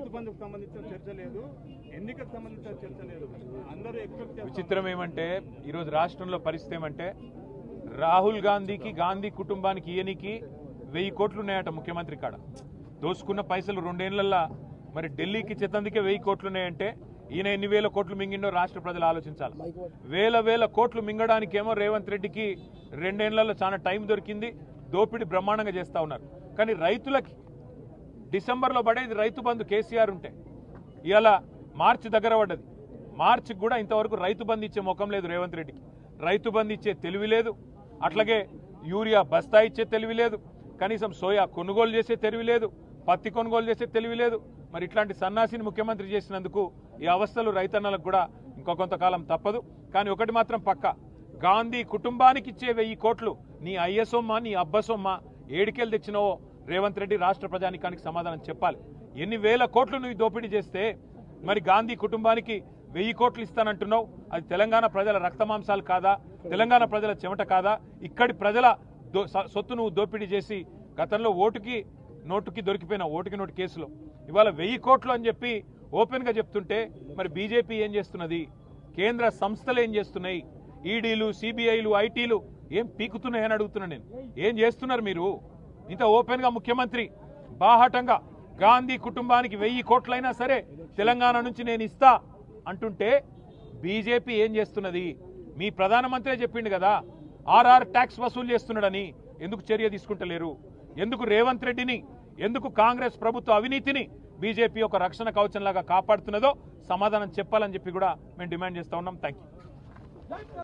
రైతు బంధుకు సంబంధించిన చర్చ లేదు, ఎన్నికకు సంబంధించిన చర్చ లేదు. అందరూ ఎక్స్పెక్ట్ చేస్తారు. విచిత్రం ఏమంటే ఈరోజు రాష్ట్రంలో పరిస్థితి ఏమంటే రాహుల్ గాంధీకి గాంధీ కుటుంబానికి ఈయనకి 1000 కోట్లు ఉన్నాయట ముఖ్యమంత్రి కాడ. దోసుకున్న పైసలు 2 ఏళ్లల్లా మరి ఢిల్లీకి చెత్తందుకే 1000 కోట్లు ఉన్నాయంటే ఈయన ఎన్ని వేల కోట్లు మింగిండో రాష్ట్ర ప్రజలు ఆలోచించాలి. వేల కోట్లు మింగడానికేమో రేవంత్ రెడ్డికి 2 ఏళ్లలో చాలా టైం దొరికింది. దోపిడీ బ్రహ్మాండంగా చేస్తూ ఉన్నారు. కానీ రైతులకి డిసెంబర్లో పడేది రైతు బంధు కేసీఆర్ ఉంటే ఇవాళ మార్చి దగ్గర పడ్డది. మార్చికి కూడా ఇంతవరకు రైతు బంధు ఇచ్చే ముఖం లేదు రేవంత్ రెడ్డికి. రైతు బంధు ఇచ్చే తెలివి లేదు, అట్లాగే యూరియా బస్తా ఇచ్చే తెలివి లేదు, కనీసం సోయా కొనుగోలు చేసే తెలివి లేదు, పత్తి కొనుగోలు చేసే తెలివి లేదు. మరి ఇట్లాంటి సన్నాసిని ముఖ్యమంత్రి చేసినందుకు ఈ అవస్థలు రైతన్నలకు కూడా ఇంకో కొంతకాలం తప్పదు. కానీ ఒకటి మాత్రం పక్క, గాంధీ కుటుంబానికి ఇచ్చే 1000 కోట్లు నీ అయ్యసొమ్మ నీ అబ్బసొమ్మ ఏడికెళ్ళి తెచ్చినవో రేవంత్ రెడ్డి రాష్ట్ర ప్రజానికానికి సమాధానం చెప్పాలి. ఎన్ని వేల కోట్లు నువ్వు దోపిడీ చేస్తే మరి గాంధీ కుటుంబానికి 1000 కోట్లు ఇస్తానంటున్నావు. అది తెలంగాణ ప్రజల రక్తమాంసాలు కాదా? తెలంగాణ ప్రజల చెమట కాదా? ఇక్కడి ప్రజల సొత్తు నువ్వు దోపిడీ చేసి గతంలో ఓటుకి నోటుకి దొరికిపోయిన ఓటుకి నోటు కేసులో ఇవాళ 1000 కోట్లు అని చెప్పి ఓపెన్గా చెప్తుంటే మరి బీజేపీ ఏం చేస్తున్నది? కేంద్ర సంస్థలు ఏం చేస్తున్నాయి? ఈడీలు, సిబిఐలు, ఐటీలు ఏం పీకుతున్నాయని అడుగుతున్నా నేను. ఏం చేస్తున్నారు మీరు? ఇంత ఓపెన్గా ముఖ్యమంత్రి బాహాటంగా గాంధీ కుటుంబానికి 1000 కోట్లైనా సరే తెలంగాణ నుంచి నేను ఇస్తా అంటుంటే బీజేపీ ఏం చేస్తున్నది? మీ ప్రధానమంత్రి చెప్పిండు కదా ఆర్ఆర్ ట్యాక్స్ వసూలు చేస్తున్నాడని. ఎందుకు చర్య తీసుకుంటలేరు? ఎందుకు రేవంత్ రెడ్డిని, ఎందుకు కాంగ్రెస్ ప్రభుత్వ అవినీతిని బీజేపీ ఒక రక్షణ కవచంలాగా కాపాడుతున్నదో సమాధానం చెప్పాలని చెప్పి కూడా మేము డిమాండ్ చేస్తా ఉన్నాం. Thank you.